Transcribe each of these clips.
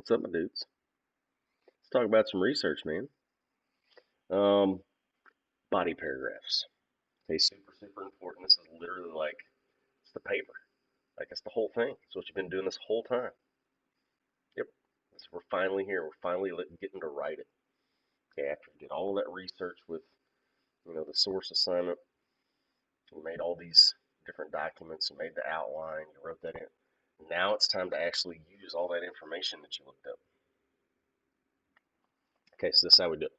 What's up, my dudes? Let's talk about some research, man. Um, Body paragraphs. Okay, super important. This is literally like it's the paper. Like it's the whole thing. It's what you've been doing this whole time. Yep. We're finally here. We're finally getting to write it. Okay, after you did all of that research with, the source assignment, you made all these different documents, you made the outline, you wrote that in. Now it's time to actually use all that information that you looked up. Okay, so this is how we do it.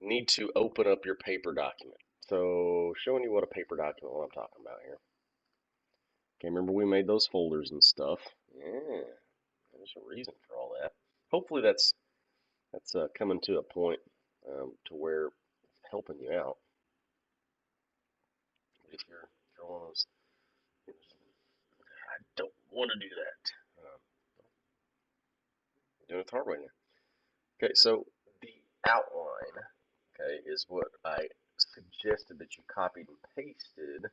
Need to open up your paper document. So showing you what a paper document, what I'm talking about here. Okay, remember we made those folders and stuff. Yeah, there's a reason for all that. Hopefully that's coming to a point to where it's helping you out. But if you're one of those, I don't want to do that. Doing it the hard way now. Okay, so the outline, okay, is what I suggested that you copied and pasted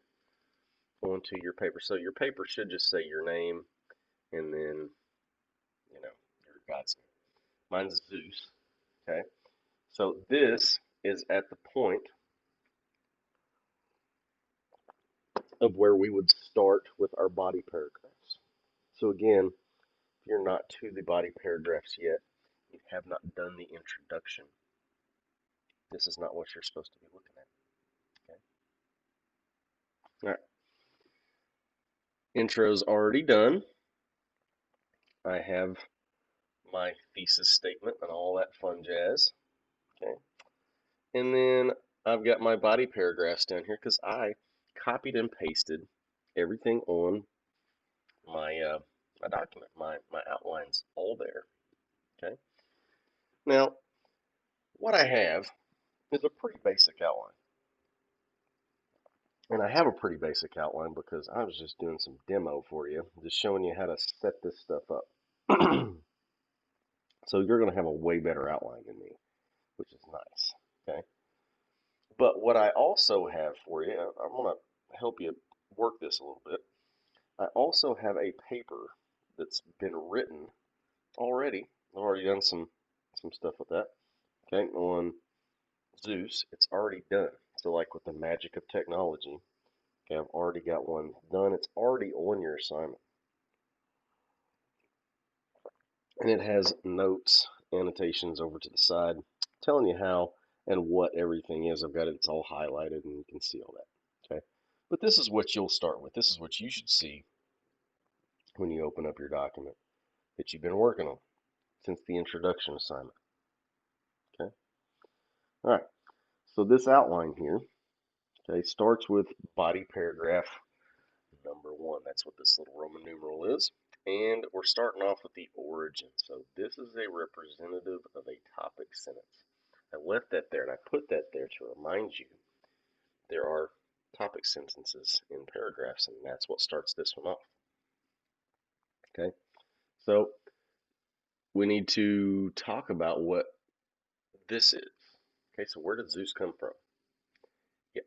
onto your paper. So your paper should just say your name and then, your God's name. Mine's Zeus. Okay. So this is at the point of where we would start with our body paragraphs. So again, if you're not to the body paragraphs yet, you have not done the introduction. This is not what you're supposed to be looking at. Okay. All right. Intro's already done. I have my thesis statement and all that fun jazz. Okay. And then I've got my body paragraphs down here because I copied and pasted everything on my document, my outlines, all there. Okay. Now, what I have is a pretty basic outline, and I have a pretty basic outline because I was just doing some demo for you, just showing you how to set this stuff up. So you're going to have a way better outline than me, which is nice. Okay. But what I also have for you, I'm going to help you work this a little bit. I also have a paper that's been written already. I've already done some stuff with that. Okay, on Zeus, it's already done. So like with the magic of technology, okay, I've already got one done. It's already on your assignment. And it has notes, annotations over to the side, telling you how and what everything is. I've got it, it's all highlighted and you can see all that. Okay. But this is what you'll start with. This is what you should see when you open up your document that you've been working on since the introduction assignment. Okay. All right. So this outline here, okay, starts with body paragraph number one. That's what this little Roman numeral is. And we're starting off with the origin. So this is a representative of a topic sentence. I left that there and I put that there to remind you there are topic sentences in paragraphs, and that's what starts this one off. Okay, so we need to talk about what this is. Okay, so where did Zeus come from?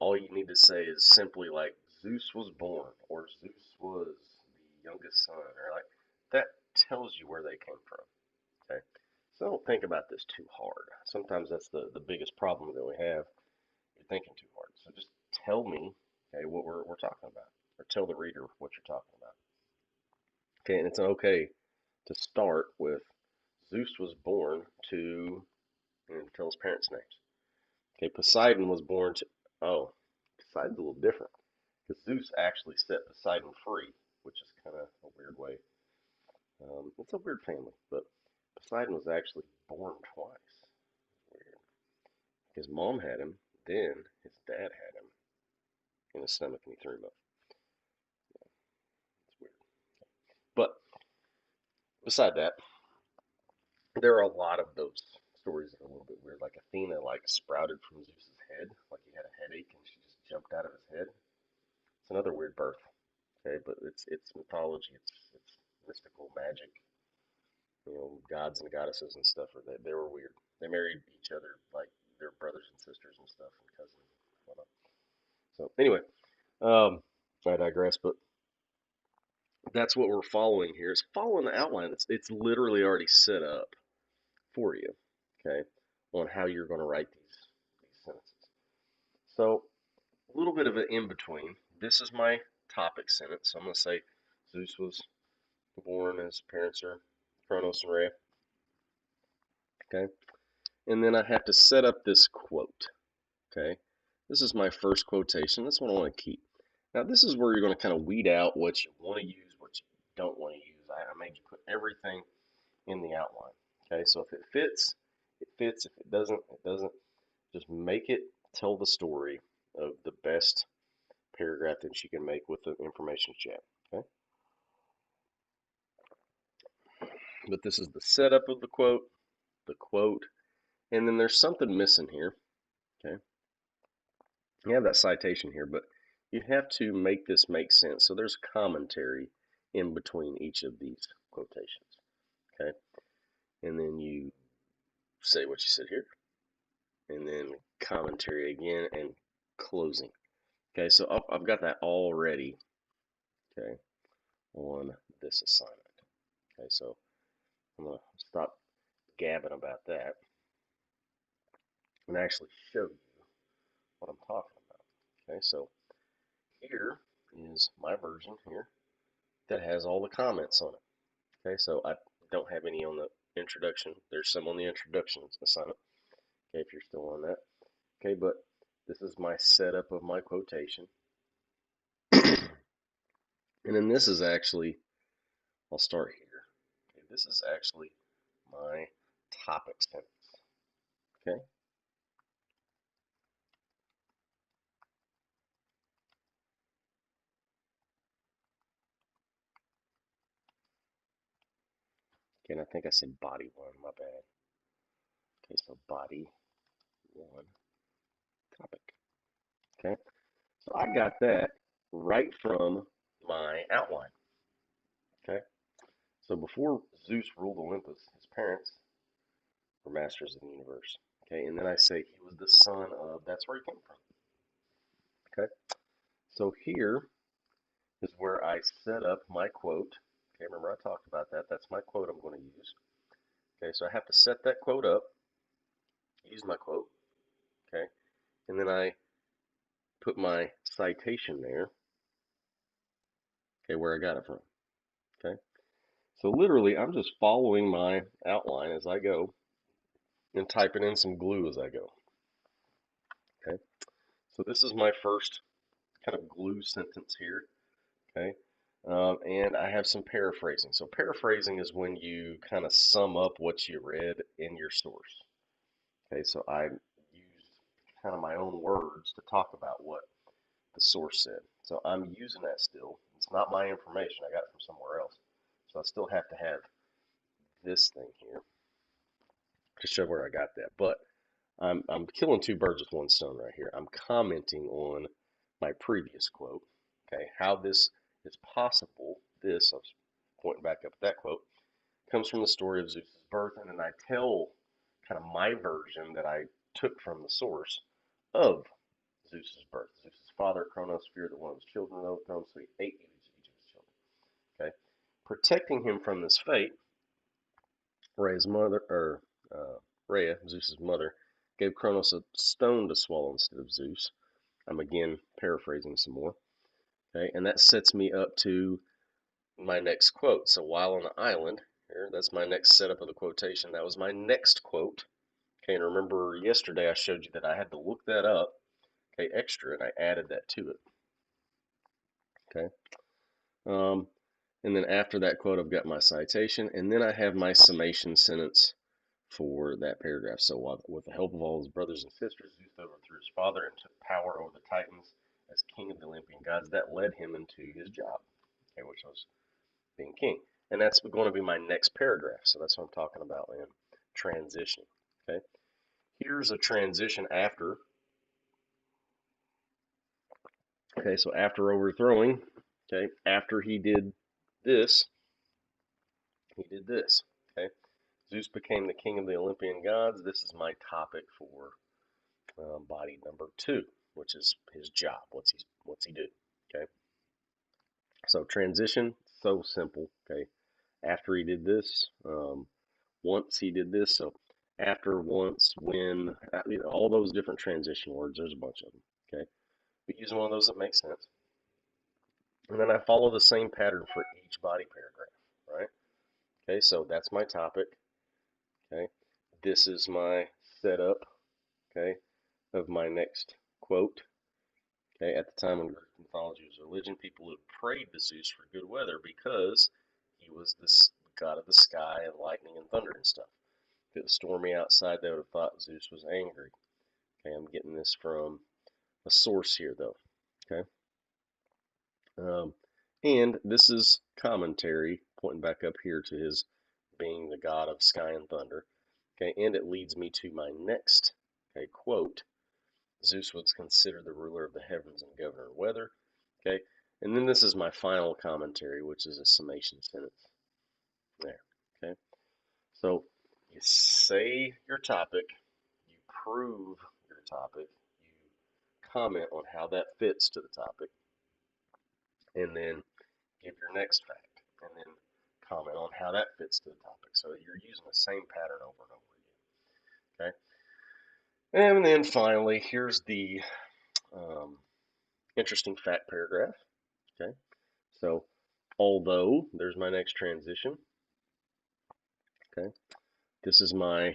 All you need to say is simply like Zeus was born or Zeus was the youngest son or like that tells you where they came from. Okay. So don't think about this too hard. Sometimes that's the biggest problem that we have. You're thinking too hard. So just tell me, okay, what we're talking about. Or tell the reader what you're talking about. Okay, and it's okay to start with Zeus was born to and tell his parents' names. Okay, Poseidon was born to oh, Poseidon's a little different. Because Zeus actually set Poseidon free, which is kind of a weird way. It's a weird family, but Poseidon was actually born twice. Weird. His mom had him, then his dad had him in his stomach and he threw him up. It's weird. But beside that, there are a lot of those stories that are a little bit weird. Like Athena, like sprouted from Zeus's head, like he had a headache and she just jumped out of his head. It's another weird birth. Okay, but it's mythology. It's mystical magic. Gods and goddesses and stuff. They were weird. They married each other like their brothers and sisters and stuff and cousins and whatnot. So anyway, I digress. But that's what we're following here. It's following the outline. It's literally already set up for you, okay, on how you're going to write these sentences. So a little bit of an in between. This is my topic sentence. So I'm going to say Zeus was born, his parents are Kronos and Rhea, okay, and then I have to set up this quote, okay. This is my first quotation. That's what I want to keep. Now this is where you're going to kind of weed out what you want to use, what you don't want to use. I made you put everything in the outline. Okay, so if it fits, it fits. If it doesn't, it doesn't. Just make it tell the story of the best paragraph that you can make with the information chat. Okay, but this is the setup of the quote, and then there's something missing here. Okay, you have that citation here, but you have to make this make sense. So there's commentary in between each of these quotations. Okay, and then you say what you said here, and then commentary again and closing. Okay, so I've got that all ready, okay, on this assignment. Okay, so I'm going to stop gabbing about that and actually show you what I'm talking about. Okay, so here is my version here that has all the comments on it. Okay, so I don't have any on the introduction. There's some on the introduction assignment, okay, if you're still on that. Okay, but this is my setup of my quotation. And then this is actually, I'll start here. Okay, this is actually my topic sentence. Okay. Okay, and I think I said body one, my bad. Okay, so body one topic. Okay. So I got that right from my outline. Okay. So before Zeus ruled Olympus, his parents were masters of the universe. Okay, and then I say he was the son of, that's where he came from. Okay. So here is where I set up my quote. Okay, remember I talked about that. That's my quote I'm going to use. Okay, so I have to set that quote up, use my quote, okay, and then I put my citation there, okay, where I got it from, okay. So literally, I'm just following my outline as I go and typing in some glue as I go, okay. So this is my first kind of glue sentence here, okay. And I have some paraphrasing. So paraphrasing is when you kind of sum up what you read in your source. Okay, so I used kind of my own words to talk about what the source said. So I'm using that still. It's not my information. I got it from somewhere else. So I still have to have this thing here to show where I got that. But I'm killing two birds with one stone right here. I'm commenting on my previous quote. Okay, how this is possible. This, I was pointing back up at that quote, comes from the story of Zeus's birth, and then I tell kind of my version that I took from the source of Zeus's birth. Zeus's father, Kronos, feared that one of his children would overthrow him, so he ate each of his children. Okay, protecting him from this fate, Rhea's mother, or Rhea, Zeus's mother, gave Kronos a stone to swallow instead of Zeus. I'm again paraphrasing some more. Okay, and that sets me up to my next quote. So while on the island, here, that's my next setup of the quotation. That was my next quote. Okay, and remember yesterday I showed you that I had to look that up, okay, extra, and I added that to it. Okay. Um, and then after that quote, I've got my citation, and then I have my summation sentence for that paragraph. So, with the help of all his brothers and sisters, Zeus overthrew his father and took power over the Titans as king of the Olympian gods. That led him into his job, okay, which was being king. And that's going to be my next paragraph. So that's what I'm talking about in transition. Okay. Here's a transition after. Okay, so after overthrowing, okay, after this, he did this. Okay, Zeus became the king of the Olympian gods. This is my topic for body number two, which is his job. What's he do? Okay, so transition, so simple. Okay, after he did this, once he did this, so after, once, when, all those different transition words. There's a bunch of them. Okay, but using one of those that makes sense, and then I follow the same pattern for each body paragraph. Right. Okay, so that's my topic. Okay, this is my setup. Okay, of my next quote. Okay, at the time when Greek mythology was religion, people would prayed to Zeus for good weather because he was this god of the sky and lightning and thunder and stuff. If it was stormy outside, they would have thought Zeus was angry. Okay, I'm getting this from a source here, though. Okay, um, and this is commentary pointing back up here to his being the god of sky and thunder. Okay, and it leads me to my next quote. Zeus was considered the ruler of the heavens and governor of weather. Okay, and then this is my final commentary, which is a summation sentence. There. Okay, so you say your topic, you prove your topic, you comment on how that fits to the topic, and then give your next fact, and then comment on how that fits to the topic. So you're using the same pattern over and over again. Okay, and then finally, here's the um, interesting fact paragraph. Okay, so although there's my next transition. Okay, this is my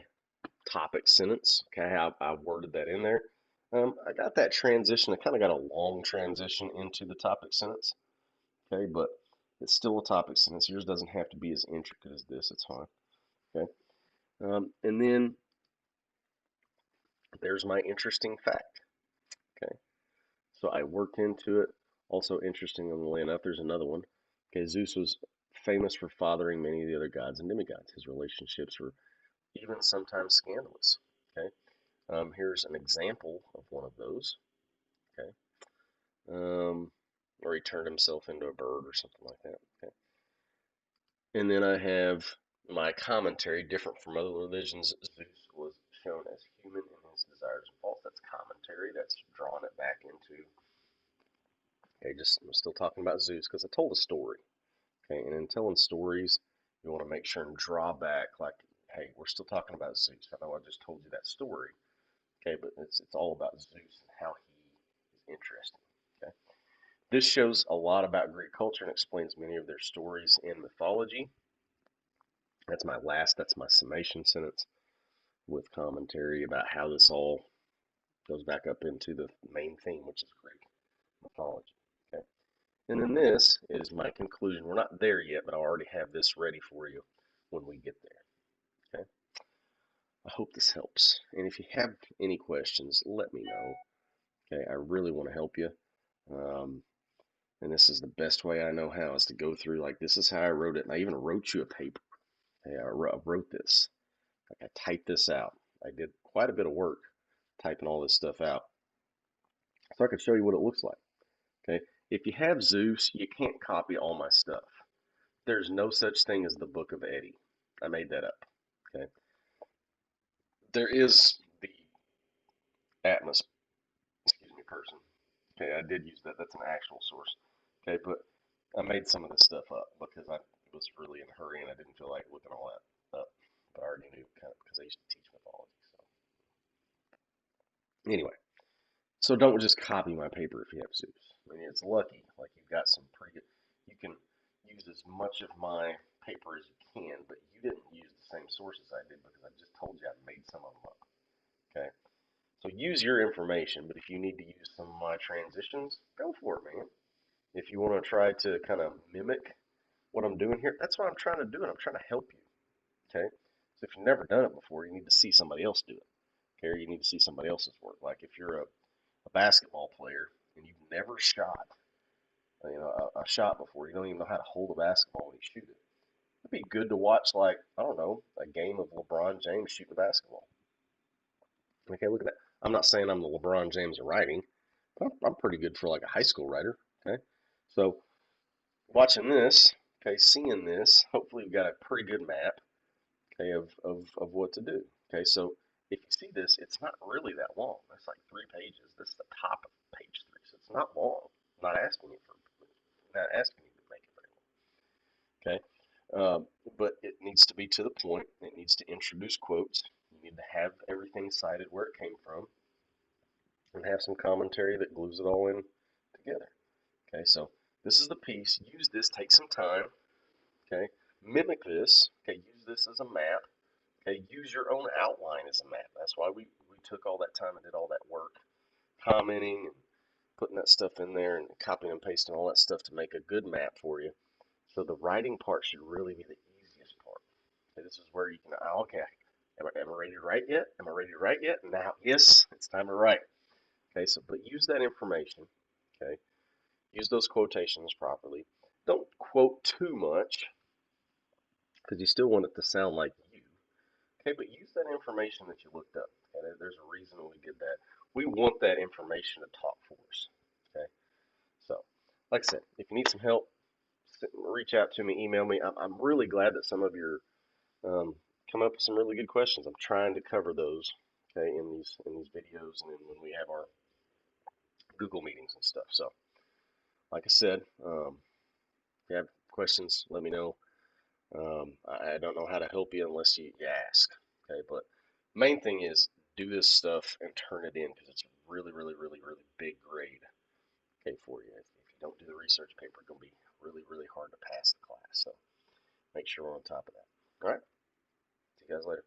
topic sentence. Okay, I worded that in there. I got that transition. I kind of got a long transition into the topic sentence. Okay, but it's still a topic sentence. Yours doesn't have to be as intricate as this. It's fine. Okay, and then there's my interesting fact. Okay, so I worked into it. Also, interestingly enough, there's another one. Okay, Zeus was famous for fathering many of the other gods and demigods. His relationships were even sometimes scandalous. Okay, here's an example of one of those. Okay, where he turned himself into a bird or something like that. Okay, and then I have my commentary, different from other religions. Zeus was shown as human in his desires and faults. That's commentary. That's drawing it back into. Okay, just I'm still talking about Zeus because I told a story. Okay, and in telling stories, you want to make sure and draw back, like, hey, we're still talking about Zeus. I know I just told you that story. Okay, but it's all about Zeus and how he is interesting. Okay, this shows a lot about Greek culture and explains many of their stories and mythology. That's my last. That's my summation sentence with commentary about how this all goes back up into the main theme, which is Greek mythology. Okay, and then this is my conclusion. We're not there yet, but I already have this ready for you when we get there. Okay, I hope this helps. And if you have any questions, let me know. Okay, I really want to help you. Um, and this is the best way I know how is to go through, like, this is how I wrote it. And I even wrote you a paper. Okay, I wrote this. Like, I typed this out. I did quite a bit of work typing all this stuff out so I could show you what it looks like. Okay, if you have Zeus, you can't copy all my stuff. There's no such thing as the Book of Eddie. I made that up. Okay, there is the Atmos, excuse me, person. Okay, I did use that. That's an actual source. Okay, but I made some of this stuff up because I was really in a hurry and I didn't feel like looking all that up. But I already knew kind of because I used to teach mythology. So anyway, so don't just copy my paper if you have Zeus. I mean, it's lucky. Like, you've got some pretty good. You can use as much of my paper as you can, but you didn't use the same sources I did because I just told you I made some of them up. Okay, so use your information, but if you need to use some of my transitions, go for it, man. If you want to try to kind of mimic what I'm doing here, that's what I'm trying to do, and I'm trying to help you. Okay, so if you've never done it before, you need to see somebody else do it. Okay, or you need to see somebody else's work. Like, if you're a basketball player and you've never shot, a shot before, you don't even know how to hold a basketball when you shoot it. It'd be good to watch, like, I don't know, a game of LeBron James shooting a basketball. Okay, look at that. I'm not saying I'm the LeBron James of writing, but I'm pretty good for like a high school writer. Okay, so watching this, okay, seeing this, hopefully we've got a pretty good map, okay, of what to do. Okay, so if you see this, it's not really that long. It's like 3 pages. This is the top of page 3, so it's not long. I'm not asking you to make it very long. But it needs to be to the point. It needs to introduce quotes. You need to have everything cited where it came from, and have some commentary that glues it all in together. Okay, so this is the piece. Use this. Take some time. Okay, mimic this. Okay, use this as a map. Okay, use your own outline as a map. That's why we took all that time and did all that work, commenting and putting that stuff in there and copying and pasting all that stuff to make a good map for you. So the writing part should really be the easiest part. Okay, this is where you can, okay, am I ready to write yet? Am I ready to write yet? Now, yes, it's time to write. Okay, so but use that information. Okay, use those quotations properly. Don't quote too much because you still want it to sound like you. Okay, but use that information that you looked up. Okay, there's a reason we did that. We want that information to talk for us. Okay, so like I said, if you need some help, reach out to me, email me. I'm really glad that some of you are coming up with some really good questions. I'm trying to cover those, okay, in these videos and when we have our Google meetings and stuff. So, like I said, if you have questions, let me know. I don't know how to help you unless you ask, okay? But main thing is do this stuff and turn it in because it's really, really, really, really big grade, okay, for you. If you don't do the research paper, it's going to be really, really hard to pass the class. So make sure we're on top of that. All right. See you guys later.